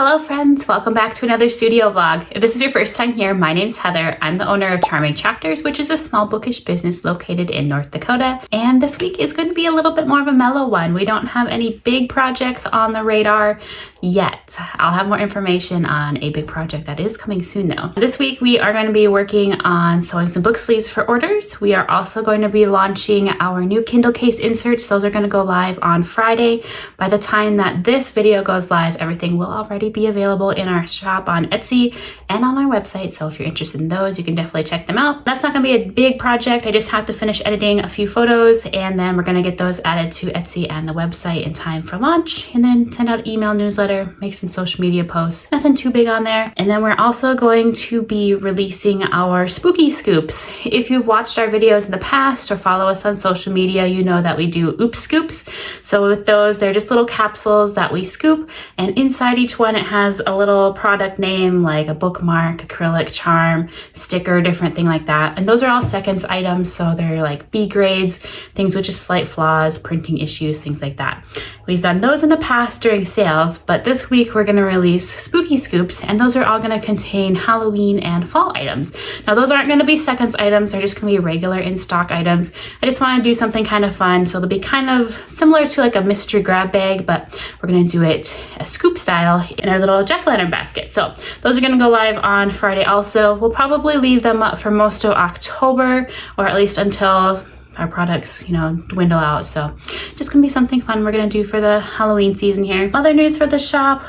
Hello friends, welcome back to another studio vlog. If this is your first time here, my name's Heather. I'm the owner of Charming Chapters, which is a small bookish business located in North Dakota. And this week is going to be a little bit more of a mellow one. We don't have any big projects on the radar yet. I'll have more information on a big project that is coming soon though. This week we are going to be working on sewing some book sleeves for orders. We are also going to be launching our new Kindle case inserts. Those are going to go live on Friday. By the time that this video goes live, everything will already be available in our shop on Etsy and on our website. So if you're interested in those, you can definitely check them out. That's not going to be a big project. I just have to finish editing a few photos and then we're going to get those added to Etsy and the website in time for launch, and then send out email newsletter, make some social media posts. Nothing too big on there. And then we're also going to be releasing our spooky scoops. If you've watched our videos in the past or follow us on social media, you know that we do oops scoops. So with those, they're just little capsules that we scoop, and inside each one it has a little product name like a bookmark, acrylic, charm, sticker, different thing like that. And those are all seconds items, so they're like B grades, things with just slight flaws, printing issues, things like that. We've done those in the past during sales, but this week we're going to release spooky scoops, and those are all going to contain Halloween and fall items. Now those aren't going to be seconds items, they're just going to be regular in stock items. I just want to do something kind of fun, so they'll be kind of similar to like a mystery grab bag, but we're going to do it a scoop style in our little jack-o'-lantern basket. So those are going to go live on Friday also. We'll probably leave them up for most of October, or at least until our products, dwindle out. So just gonna be something fun we're gonna do for the Halloween season here. Other news for the shop,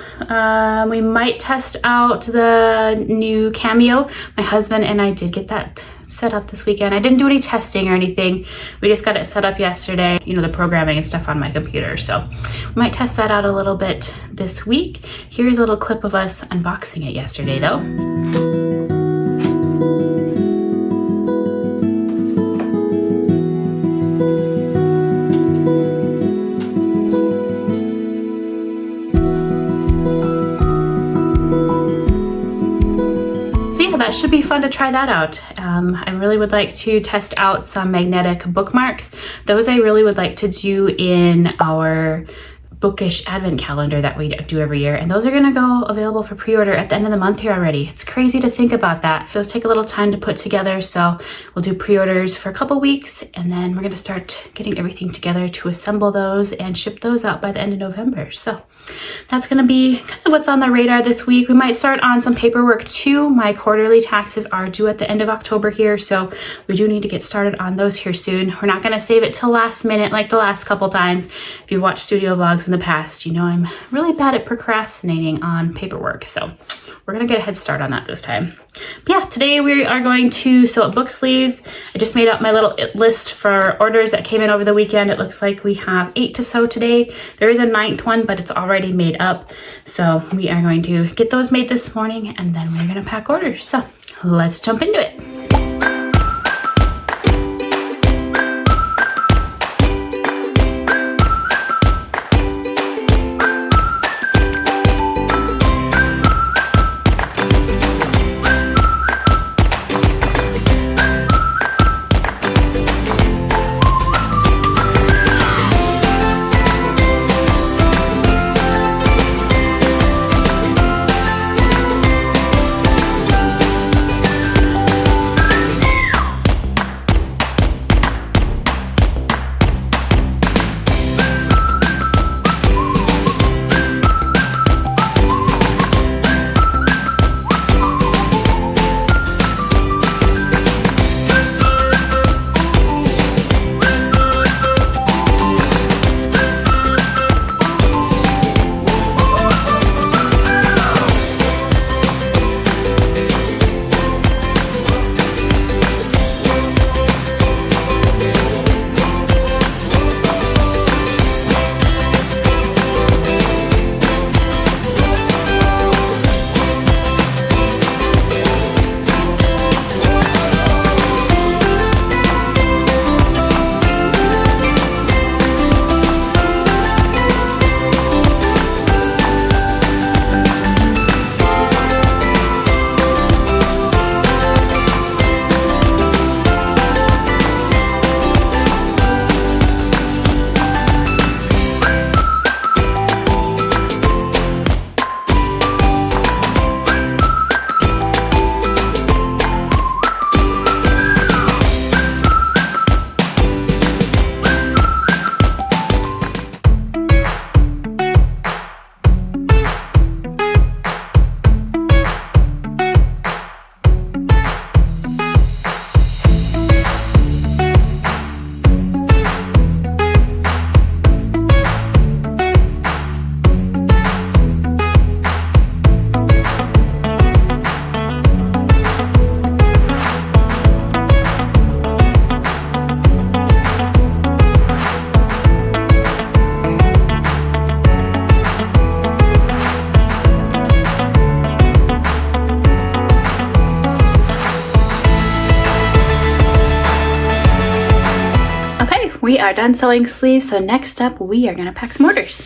we might test out the new Cameo. My husband and I did get that set up this weekend. I didn't do any testing or anything. We just got it set up yesterday, the programming and stuff on my computer. So we might test that out a little bit this week. Here's a little clip of us unboxing it yesterday though. That should be fun to try that out. I really would like to test out some magnetic bookmarks. Those I really would like to do in our bookish advent calendar that we do every year, and those are going to go available for pre-order at the end of the month here already. It's crazy to think about that. Those take a little time to put together, so we'll do pre-orders for a couple weeks, and then we're going to start getting everything together to assemble those and ship those out by the end of November. So that's going to be kind of what's on the radar this week. We might start on some paperwork too. My quarterly taxes are due at the end of October here, so we do need to get started on those here soon. We're not going to save it till last minute like the last couple times. If you've watched studio vlogs in the past, I'm really bad at procrastinating on paperwork, so we're going to get a head start on that this time. But yeah, today we are going to sew up book sleeves. I just made up my little list for orders that came in over the weekend. It looks like we have 8 to sew today. There is a 9th one, but it's already made up. So we are going to get those made this morning, and then we're going to pack orders. So let's jump into it. are done sewing sleeves, so next up we are gonna pack some orders.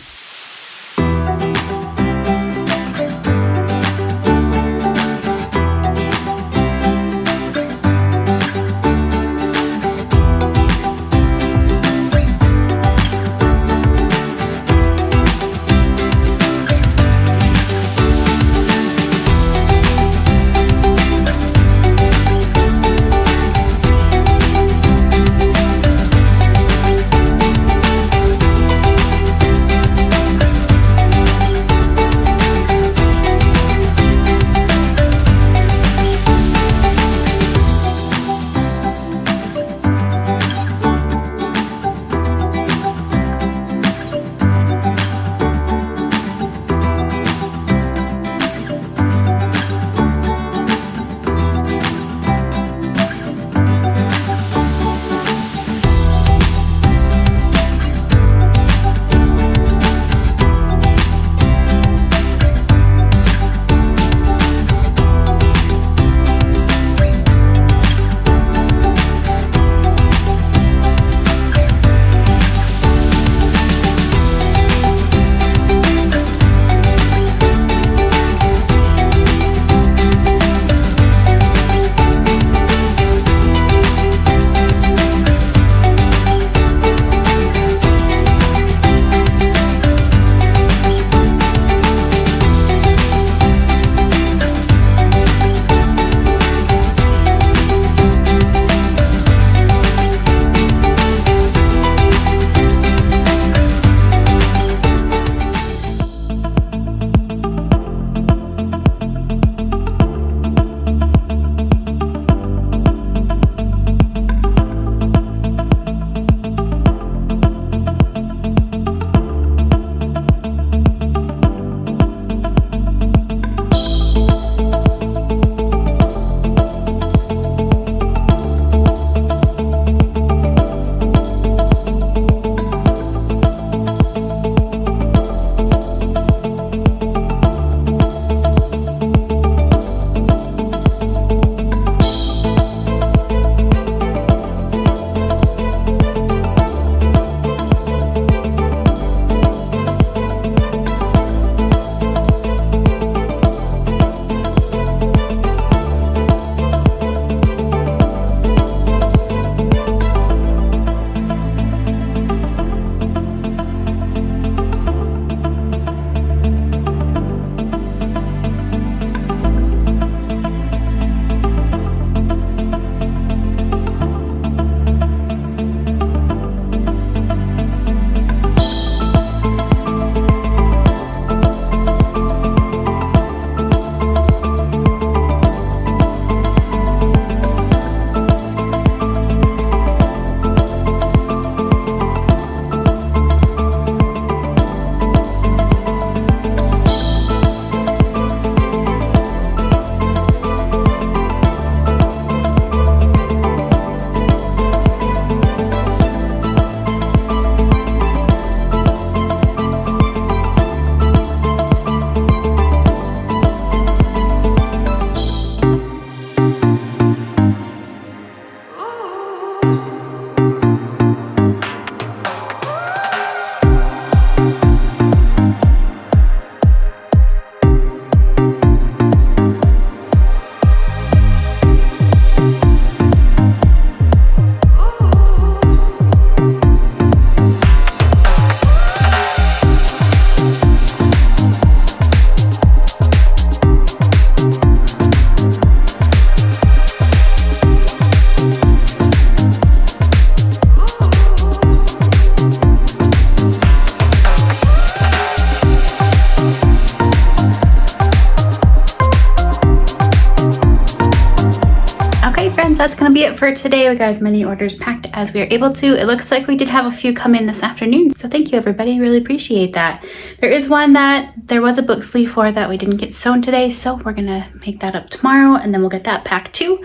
friends, that's gonna be it for today. We got as many orders packed as we are able to. It looks like we did have a few come in this afternoon, so thank you everybody, really appreciate that. There is one that there was a book sleeve for that we didn't get sewn today, so we're gonna make that up tomorrow and then we'll get that packed too.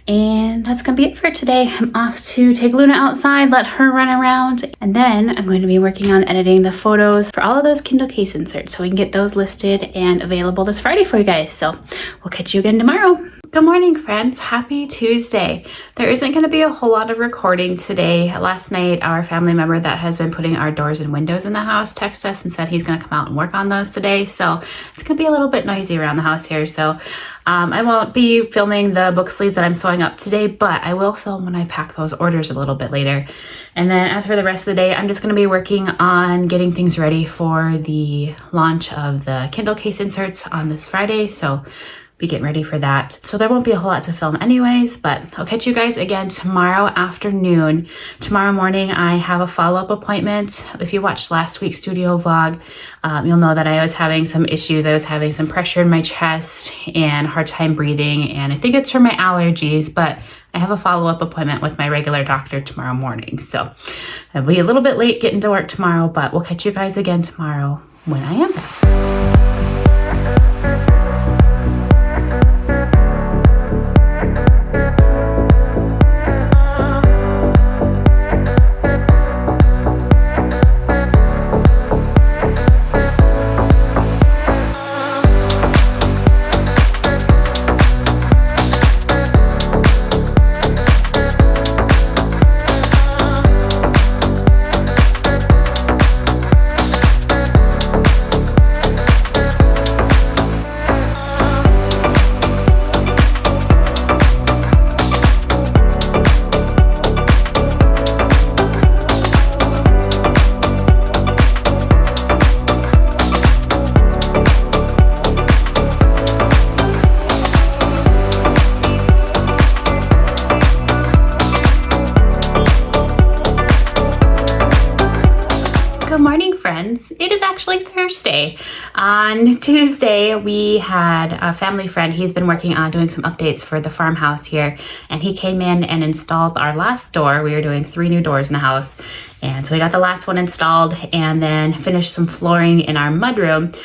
And that's gonna be it for today. I'm off to take Luna outside, let her run around, and then I'm going to be working on editing the photos for all of those Kindle case inserts so we can get those listed and available this Friday for you guys. So we'll catch you again tomorrow. Good morning, friends. Happy Tuesday. There isn't going to be a whole lot of recording today. Last night, our family member that has been putting our doors and windows in the house texted us and said he's going to come out and work on those today. So it's going to be a little bit noisy around the house here. So I won't be filming the book sleeves that I'm sewing up today, but I will film when I pack those orders a little bit later. And then as for the rest of the day, I'm just going to be working on getting things ready for the launch of the Kindle case inserts on this Friday. So be getting ready for that. So there won't be a whole lot to film anyways, but I'll catch you guys again tomorrow afternoon. Tomorrow morning, I have a follow-up appointment. If you watched last week's studio vlog, you'll know that I was having some issues. I was having some pressure in my chest and hard time breathing, and I think it's from my allergies, but I have a follow-up appointment with my regular doctor tomorrow morning. So I'll be a little bit late getting to work tomorrow, but we'll catch you guys again tomorrow when I am back. Good morning, friends. It is actually Thursday. On Tuesday, we had a family friend. He's been working on doing some updates for the farmhouse here, and he came in and installed our last door. We were doing 3 new doors in the house, and so we got the last one installed and then finished some flooring in our mudroom.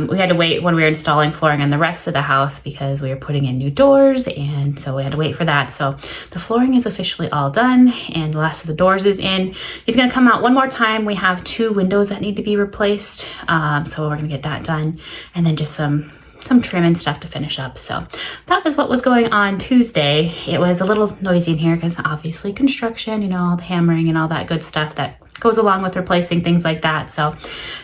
We had to wait when we were installing flooring in the rest of the house because we were putting in new doors, and so we had to wait for that. So the flooring is officially all done and the last of the doors is in. He's gonna come out one more time. We have 2 windows that need to be replaced. So we're gonna get that done, and then just some trim and stuff to finish up. So that was what was going on Tuesday. It was a little noisy in here because obviously construction, you know, all the hammering and all that good stuff that goes along with replacing things like that. So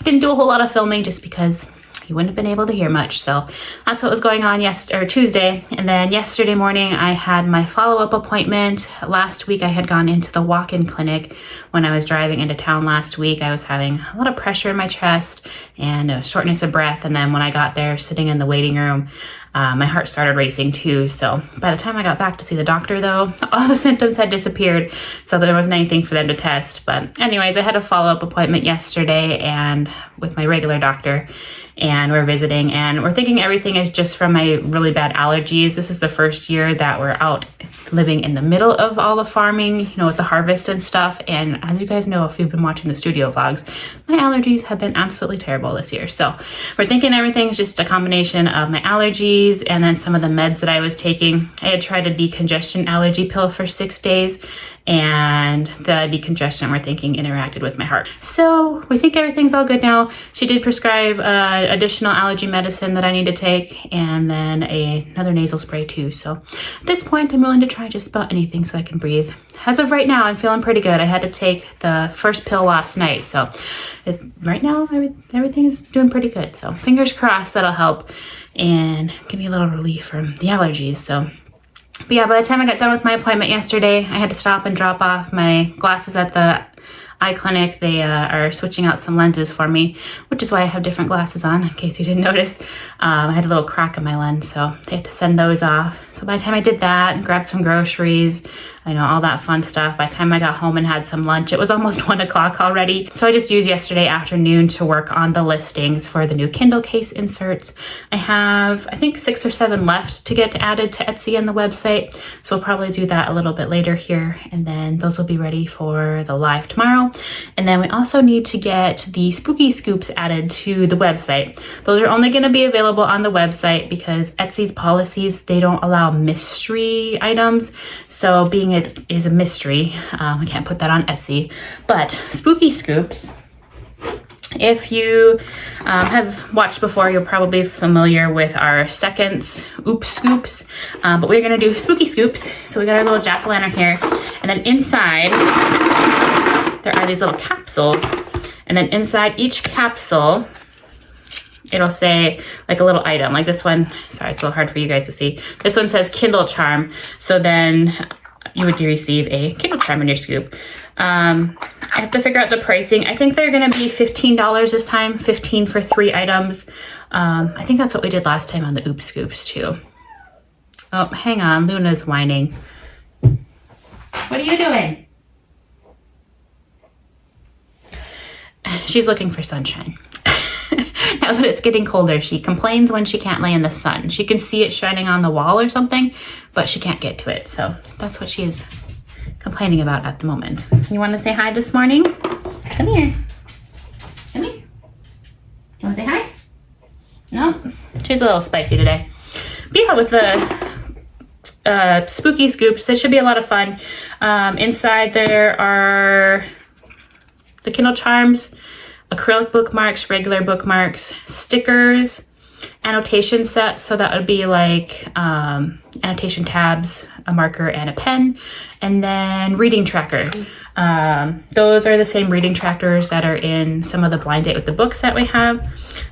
didn't do a whole lot of filming just because you wouldn't have been able to hear much. So that's what was going on Tuesday. And then yesterday morning, I had my follow-up appointment. Last week, I had gone into the walk-in clinic when I was driving into town last week. I was having a lot of pressure in my chest and a shortness of breath. And then when I got there, sitting in the waiting room, my heart started racing too. So by the time I got back to see the doctor though, all the symptoms had disappeared. So there wasn't anything for them to test. But anyways, I had a follow-up appointment yesterday and with my regular doctor, and we're visiting, and we're thinking everything is just from my really bad allergies. This is the first year that we're out living in the middle of all the farming, you know, with the harvest and stuff. And as you guys know, if you've been watching the studio vlogs, my allergies have been absolutely terrible this year. So we're thinking everything's just a combination of my allergies and then some of the meds that I was taking. I had tried a decongestion allergy pill for 6 days, and the decongestion, we're thinking, interacted with my heart. So we think everything's all good now. She did prescribe additional allergy medicine that I need to take, and then another nasal spray too. So at this point, I'm willing to try just about anything so I can breathe. As of right now, I'm feeling pretty good. I had to take the first pill last night. So right now, everything is doing pretty good. So fingers crossed that'll help and give me a little relief from the allergies. So but yeah, by the time I got done with my appointment yesterday, I had to stop and drop off my glasses at the eye clinic. They are switching out some lenses for me, which is why I have different glasses on, in case you didn't notice. I had a little crack in my lens, so they had to send those off. So by the time I did that and grabbed some groceries, all that fun stuff, by the time I got home and had some lunch, it was almost 1 o'clock already. So I just used yesterday afternoon to work on the listings for the new Kindle case inserts. I have, I think, 6 or 7 left to get added to Etsy and the website. So I'll probably do that a little bit later here, and then those will be ready for the live tomorrow. And then we also need to get the spooky scoops added to the website. Those are only going to be available on the website because Etsy's policies, they don't allow mystery items. So being it is a mystery, I can't put that on Etsy. But spooky scoops, If you have watched before, you're probably familiar with our second Oops Scoops, but we're gonna do Spooky Scoops. So we got our little jack-o'-lantern here, and then inside there are these little capsules, and then inside each capsule it'll say like a little item, like this one. Sorry, it's a little hard for you guys to see. This one says Kindle charm, so then you would receive a Kindle charm in your scoop. I have to figure out the pricing. I think they're gonna be $15 this time, 15 for 3 items. I think that's what we did last time on the Oops Scoops too. Oh, hang on, Luna's whining. What are you doing? She's looking for sunshine. Now that it's getting colder, she complains when she can't lay in the sun. She can see it shining on the wall or something, but she can't get to it. So that's what she is complaining about at the moment. You want to say hi this morning? Come here. Come here. You want to say hi? No? She's a little spicy today. But yeah, with the Spooky Scoops, this should be a lot of fun. Inside there are the Kindle charms, acrylic bookmarks, regular bookmarks, stickers, annotation sets. So that would be like annotation tabs, a marker, and a pen, and then reading tracker. Those are the same reading trackers that are in some of the blind date with the books that we have.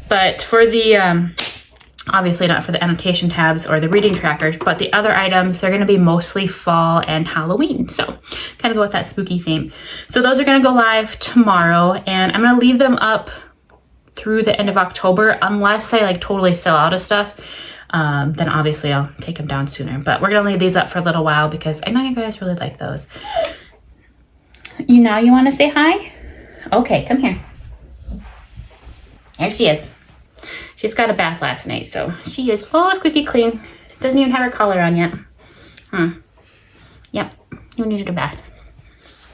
But for the, obviously not for the annotation tabs or the reading trackers, but the other items, they're going to be mostly fall and Halloween. So kind of go with that spooky theme. So those are going to go live tomorrow, and I'm going to leave them up through the end of October, unless I like totally sell out of stuff. Then obviously I'll take them down sooner, but we're going to leave these up for a little while because I know you guys really like those. You want to say hi? Okay, come here. There she is. She just got a bath last night, so she is all squeaky clean. Doesn't even have her collar on yet. Yep, you needed a bath.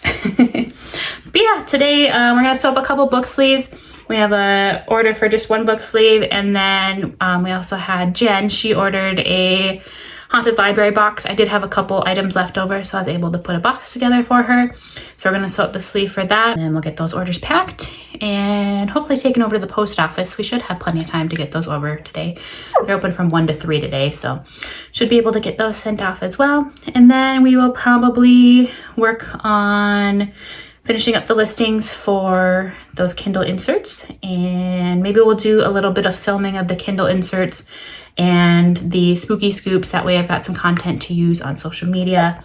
But yeah, today we're gonna sew up a couple book sleeves. We have a order for just one book sleeve, and then we also had Jen. She ordered a haunted library box. I did have a couple items left over, so I was able to put a box together for her. So we're gonna sew up the sleeve for that, and we'll get those orders packed and hopefully taken over to the post office. We should have plenty of time to get those over today. They're open from 1 to 3 today, so should be able to get those sent off as well. And then we will probably work on finishing up the listings for those Kindle inserts, and maybe we'll do a little bit of filming of the Kindle inserts and the Spooky Scoops. That way I've got some content to use on social media.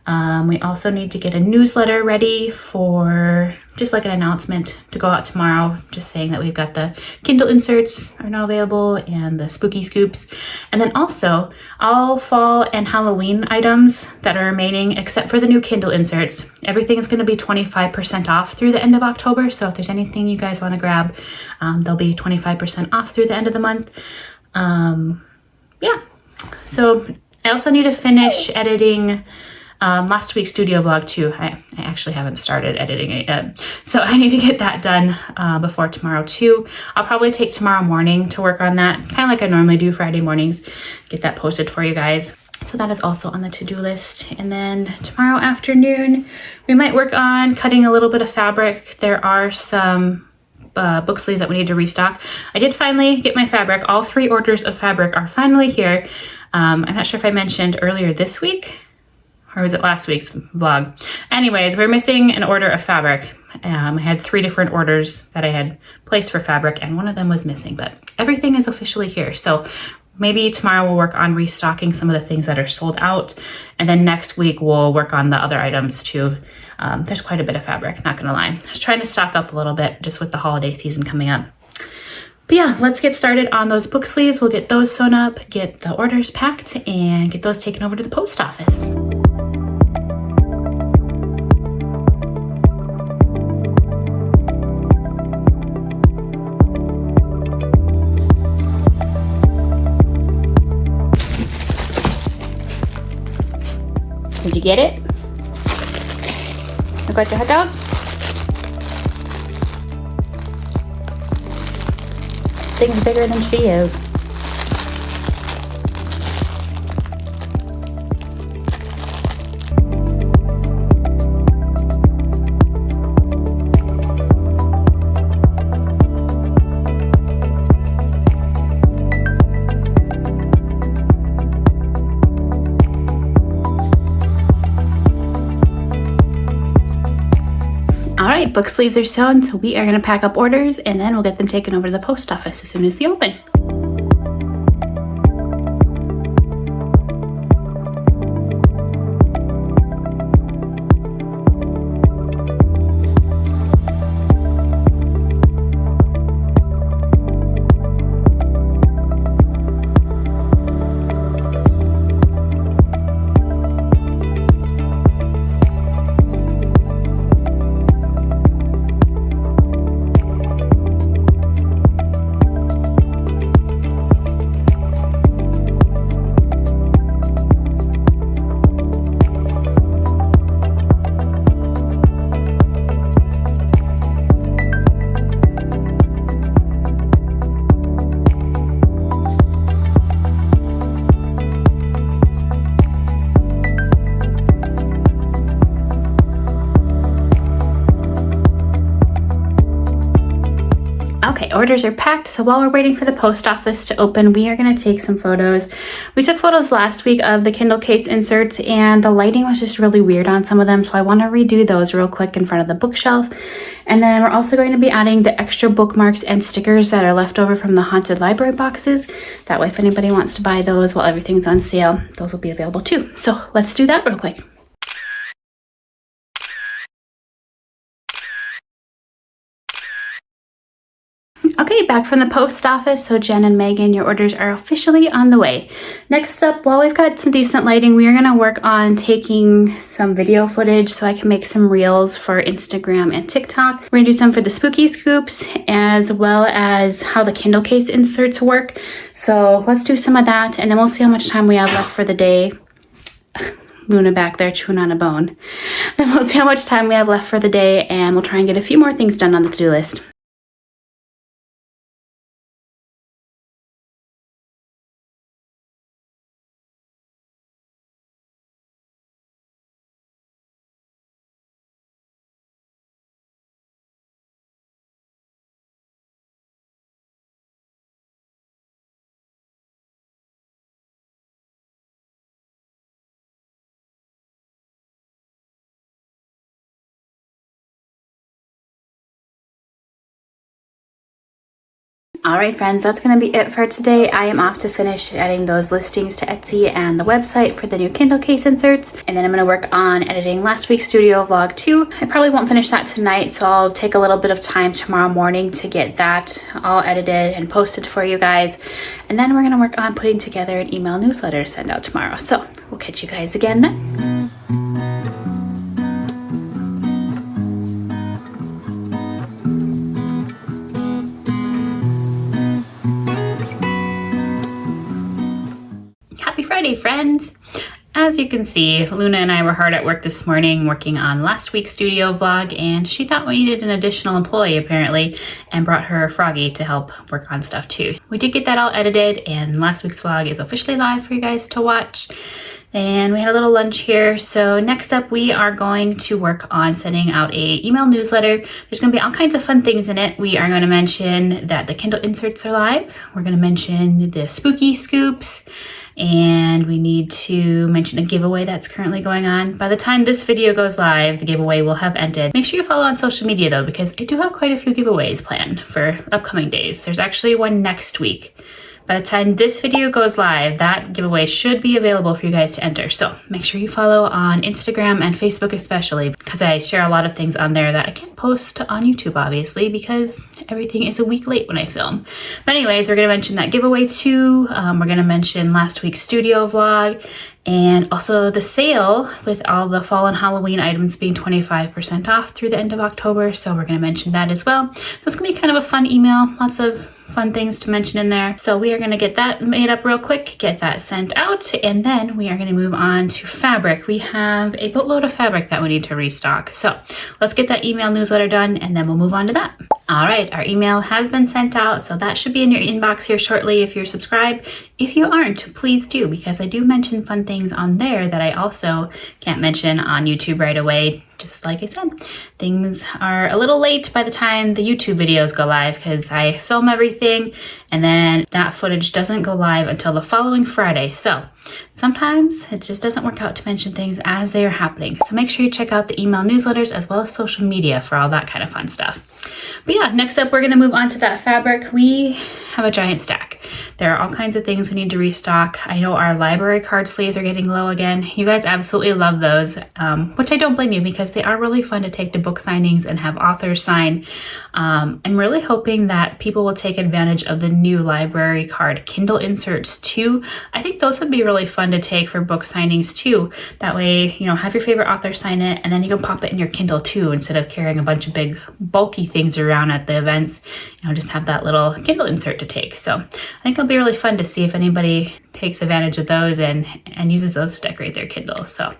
We also need to get a newsletter ready for just like an announcement to go out tomorrow, just saying that we've got the Kindle inserts are now available and the Spooky Scoops. And then also all fall and Halloween items that are remaining, except for the new Kindle inserts. Everything is going to be 25% off through the end of October. So if there's anything you guys want to grab, they'll be 25% off through the end of the month. Yeah, so I also need to finish editing last week's studio vlog too. I actually haven't started editing it yet, so I need to get that done before tomorrow too. I'll probably take tomorrow morning to work on that, kind of like I normally do Friday mornings, get that posted for you guys. So that is also on the to-do list. And then tomorrow afternoon, we might work on cutting a little bit of fabric. There are some book sleeves that we need to restock. I did finally get my fabric. All 3 orders of fabric are finally here. I'm not sure if I mentioned earlier this week, or was it last week's vlog? Anyways, we're missing an order of fabric. I had 3 different orders that I had placed for fabric, and one of them was missing, but everything is officially here. So maybe tomorrow we'll work on restocking some of the things that are sold out, and then next week we'll work on the other items too. There's quite a bit of fabric, not gonna lie. I was trying to stock up a little bit just with the holiday season coming up. But yeah, let's get started on those book sleeves. We'll get those sewn up, get the orders packed, and get those taken over to the post office. Did you get it? You got your hot dog? Thing's bigger than she is. book sleeves are sewn, so we are going to pack up orders and then we'll get them taken over to the post office as soon as they open. Okay, orders are packed, so while we're waiting for the post office to open, we are going to take some photos. We took photos last week of the Kindle case inserts, and the lighting was just really weird on some of them, so I want to redo those real quick in front of the bookshelf. And then we're also going to be adding the extra bookmarks and stickers that are left over from the haunted library boxes. That way, if anybody wants to buy those while everything's on sale, those will be available too. So let's do that real quick. Okay, back from the post office. So Jen and Megan, your orders are officially on the way. Next up, while we've got some decent lighting, we are going to work on taking some video footage so I can make some reels for Instagram and TikTok. We're going to do some for the spooky scoops as well as how the Kindle case inserts work. So let's do some of that and then we'll see how much time we have left for the day. Luna back there chewing on a bone. Then we'll see how much time we have left for the day and we'll try and get a few more things done on the to-do list. Alright friends, that's going to be it for today. I am off to finish adding those listings to Etsy and the website for the new Kindle case inserts. And then I'm going to work on editing last week's studio vlog too. I probably won't finish that tonight, so I'll take a little bit of time tomorrow morning to get that all edited and posted for you guys. And then we're going to work on putting together an email newsletter to send out tomorrow. So we'll catch you guys again then. Happy Friday, friends! As you can see, Luna and I were hard at work this morning working on last week's studio vlog, and she thought we needed an additional employee apparently and brought her Froggy to help work on stuff too. We did get that all edited and last week's vlog is officially live for you guys to watch. And we had a little lunch here. So next up, we are going to work on sending out a email newsletter. There's going to be all kinds of fun things in it. We are going to mention that the Kindle inserts are live. We're going to mention the spooky scoops. And we need to mention a giveaway that's currently going on. By the time this video goes live, the giveaway will have ended. Make sure you follow on social media though, because I do have quite a few giveaways planned for upcoming days. There's actually one next week. By the time this video goes live, that giveaway should be available for you guys to enter. So make sure you follow on Instagram and Facebook especially, because I share a lot of things on there that I can't post on YouTube, obviously, because everything is a week late when I film. But anyways, we're going to mention that giveaway too. We're going to mention last week's studio vlog and also the sale with all the fall and Halloween items being 25% off through the end of October. So we're going to mention that as well. It's going to be kind of a fun email, lots of fun things to mention in there. So we are going to get that made up real quick, get that sent out, and then we are going to move on to fabric. We have a boatload of fabric that we need to restock. So let's get that email newsletter done and then we'll move on to that. All right, our email has been sent out, so that should be in your inbox here shortly if you're subscribed. If you aren't, please do, because I do mention fun things on there that I also can't mention on YouTube right away. just like I said, things are a little late by the time the YouTube videos go live because I film everything and then that footage doesn't go live until the following Friday. So sometimes it just doesn't work out to mention things as they are happening. So make sure you check out the email newsletters as well as social media for all that kind of fun stuff. But yeah, next up, we're going to move on to that fabric. We have a giant stack. There are all kinds of things we need to restock. I know our library card sleeves are getting low again. You guys absolutely love those, which I don't blame you because they are really fun to take to book signings and have authors sign. I'm really hoping that people will take advantage of the new library card Kindle inserts too. I think those would be really fun to take for book signings too. That way, have your favorite author sign it and then you can pop it in your Kindle too instead of carrying a bunch of big bulky things around at the events. Just have that little Kindle insert to take. So I think it'll be really fun to see if anybody takes advantage of those and uses those to decorate their Kindles. So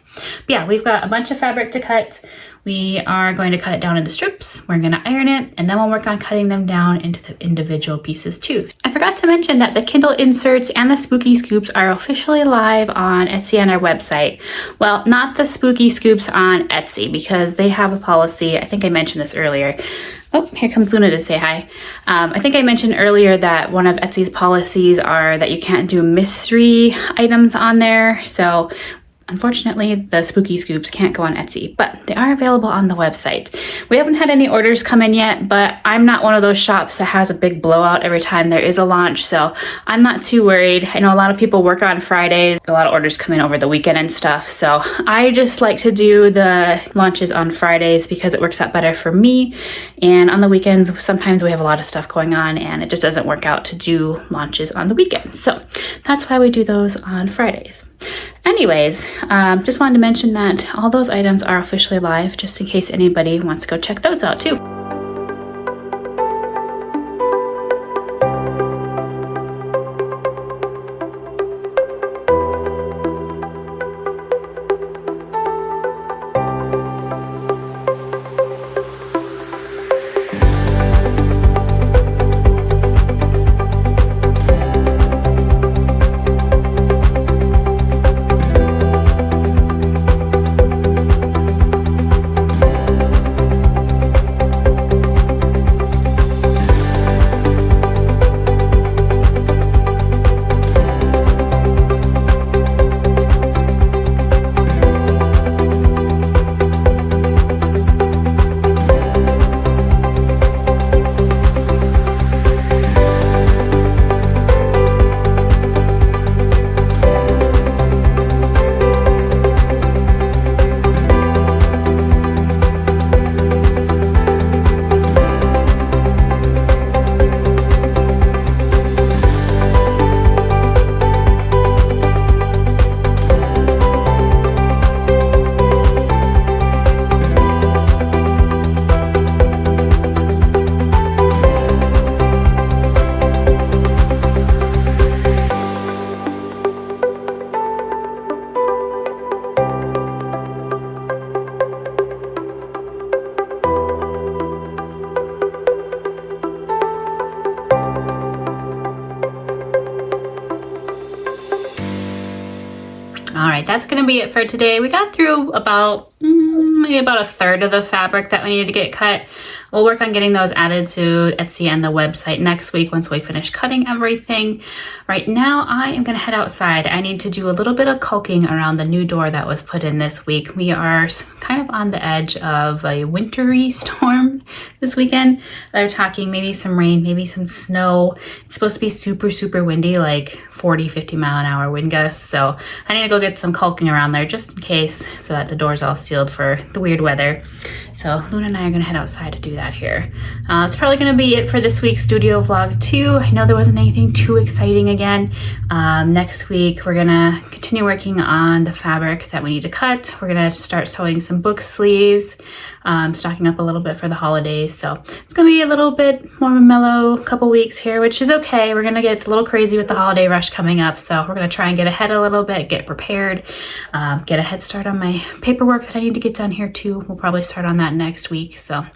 yeah, we've got a bunch of fabric to cut. We are going to cut it down into strips. We're going to iron it, and then we'll work on cutting them down into the individual pieces too. I forgot to mention that the Kindle inserts and the spooky scoops are officially live on Etsy and our website. Well, not the spooky scoops on Etsy because they have a policy. I think I mentioned this earlier. Oh, here comes Luna to say hi. I think I mentioned earlier that one of Etsy's policies are that you can't do mystery items on there. So unfortunately, the spooky scoops can't go on Etsy, but they are available on the website. We haven't had any orders come in yet, but I'm not one of those shops that has a big blowout every time there is a launch, so I'm not too worried. I know a lot of people work on Fridays. A lot of orders come in over the weekend and stuff, so I just like to do the launches on Fridays because it works out better for me, and on the weekends, sometimes we have a lot of stuff going on, and it just doesn't work out to do launches on the weekend, so that's why we do those on Fridays. Anyways, just wanted to mention that all those items are officially live, just in case anybody wants to go check those out too. All right, that's gonna be it for today. We got through about maybe about a third of the fabric that we needed to get cut. We'll work on getting those added to Etsy and the website next week once we finish cutting everything. Right now, I am gonna head outside. I need to do a little bit of caulking around the new door that was put in this week. We are kind of on the edge of a wintry storm this weekend. They're talking maybe some rain, maybe some snow. It's supposed to be super, super windy, like 40, 50 mile an hour wind gusts. So I need to go get some caulking around there just in case so that the door's all sealed for the weird weather. So Luna and I are gonna head outside to do that here. It's probably gonna be it for this week's studio vlog too. I know there wasn't anything too exciting again. Next week, we're gonna continue working on the fabric that we need to cut. We're gonna start sewing some book sleeves. stocking up a little bit for the holidays. So it's gonna be a little bit more of a mellow couple weeks here, which is okay. We're gonna get a little crazy with the holiday rush coming up. So we're gonna try and get ahead a little bit, get prepared, get a head start on my paperwork that I need to get done here too. We'll probably start on that next week. So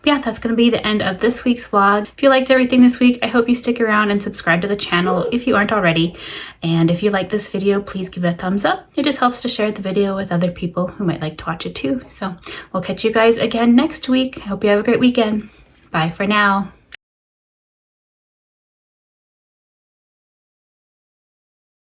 yeah, that's going to be the end of this week's vlog. If you liked everything this week, I hope you stick around and subscribe to the channel if you aren't already. And if you like this video, please give it a thumbs up. It just helps to share the video with other people who might like to watch it too. So we'll catch you guys again next week. I hope you have a great weekend. Bye for now.